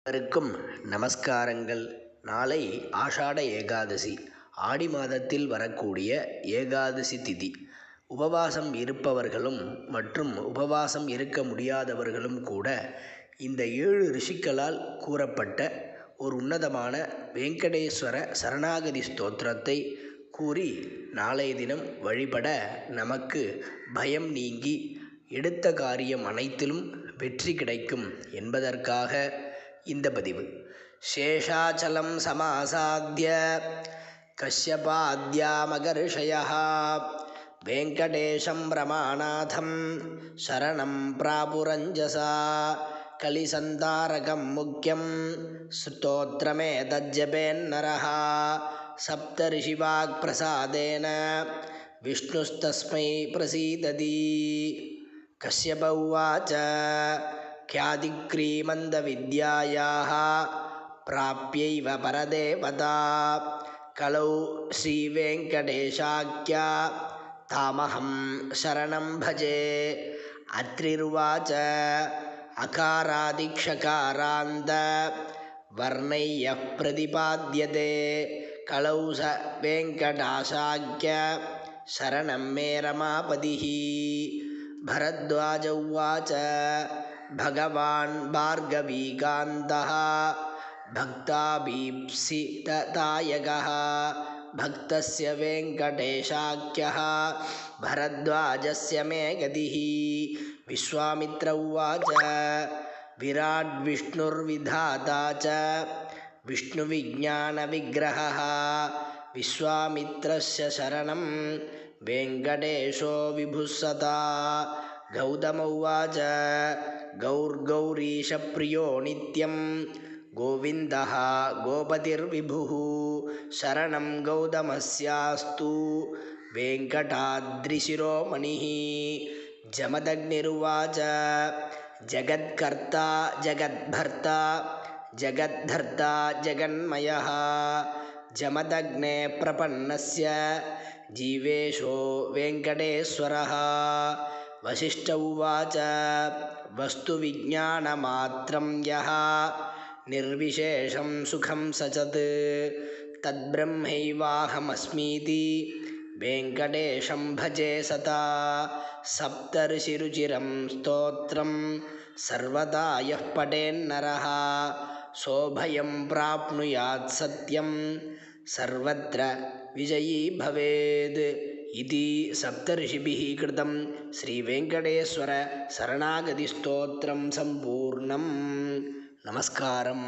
அனைவருக்கும் நமஸ்காரங்கள். நாளை ஆஷாட ஏகாதசி, ஆடி மாதத்தில் வரக்கூடிய ஏகாதசி திதி. உபவாசம் இருப்பவர்களும் மற்றும் உபவாசம் இருக்க முடியாதவர்களும் கூட இந்த 7 ரிஷிகளால் கூறப்பட்ட ஒரு உன்னதமான வெங்கடேஸ்வர சரணாகதி ஸ்தோத்திரத்தை கூறி நாளைய தினம் வழிபட நமக்கு பயம் நீங்கி எடுத்த காரியம் அனைத்திலும் வெற்றி கிடைக்கும் என்பதற்காக இந்த பதிவு. சேஷாச்சலம் சமாசாத்ய கஷ்யபாத்யாமகர்ஷயः வெங்கடேஷம் ரமாநாதம் சரணம் பிராபுரஞ்சசா கலிசந்தாரகம் முக்கியம் ஸ்தோத்திரமேதஜ்ஜபேன்னரः சப்தரிஷிவாக் பிரசாதேன விஷ்ணுஸ்தஸ்மை பிரசீததி. கஷ்யப உவாச்ச ख्यातिक्रीमन्दविद्यायाः प्राप्यैव परदेवता कलौ श्रीवेङ्कटेशाख्या तामहं शरणं भजे. अत्रिर्वाच अकारादिक्षकारान्त वर्णय्यः प्रतिपाद्यते कलौ स वेङ्कटाशाख्य शरणं मे रमापतिः. भरद्वाज उवाच भगवान् भार्गवीकान्तः भक्ताभीप्सितदायकः भक्तस्य वेङ्कटेशाख्यः भरद्वाजस्य मे गतिः. विश्वामित्र उवाच विराट् विष्णुर्विधाता च विष्णुविज्ञानविग्रहः विश्वामित्रस्य शरणं वेङ्कटेशो विभुसता. गौतम उवाच गौर्गौरीशप्रियो नित्यं गोविन्दः गोपतिर्विभुः शरणं गौतमस्यास्तु वेङ्कटाद्रिशिरोमणिः. जमदग्निरुवाच जगत्कर्ता जगद्भर्ता जगद्धर्ता जगन्मयः जमदग्ने प्रपन्नस्य जीवेशो वेङ्कटेश्वरः. वसिष्ठ उवाच वस्तुविज्ञानमात्रं यः निर्विशेषं सुखं सचत् तद्ब्रह्मैवाहमस्मीति वेङ्कटेशं भजे सता. सप्तर्षिरुचिरं स्तोत्रं सर्वदा यः पठेन्नरः सोऽभयं प्राप्नुयात् सत्यं सर्वत्र विजयी भवेत्. इति सप्तऋषिभिः कृतं श्रीवेङ्कटेश्वर शरणागतिस्तोत्रं सम्पूर्णम्. नमस्कारम्.